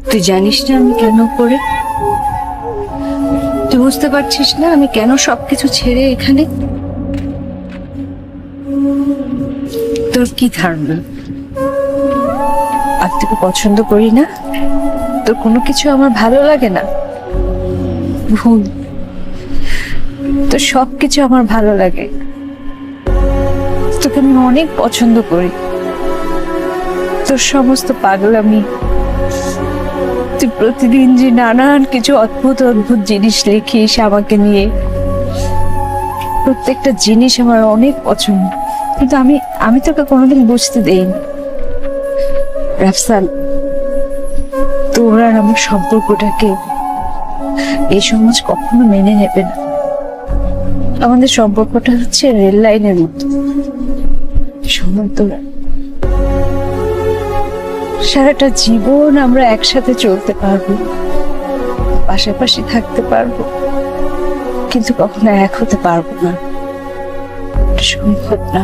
তুই জানিস না আমি কেন করে? তুই বুঝতে পারছিস না আমি কেন সবকিছু ছেড়ে এখানে? তোর কি ধারণা আর তোকে পছন্দ করি না? তোর কোনো কিছু আমার ভালো লাগে না? ভুল। তোর সবকিছু আমার ভালো লাগে। তোকে আমি অনেক পছন্দ করি। তোর সমস্ত পাগলামি, তুই প্রতিদিন যে নানান কিছু অদ্ভুত অদ্ভুত জিনিস লিখিস আমাকে নিয়ে, প্রত্যেকটা জিনিস আমার অনেক পছন্দ, কিন্তু আমি তোকে কোনোদিন বুঝতে দেইনি। রাফসান, তোর আর আমার সম্পর্কটাকে এই সমাজ কখনো মেনে নেবে না। আমাদের সম্পর্কটা হচ্ছে রেল লাইনের মতো। সময় তোরা সারাটা জীবন আমরা একসাথে চলতে পারবো, পাশাপাশি থাকতে পারবো, কিন্তু কখনো এক হতে পারবো না। সম্ভব না।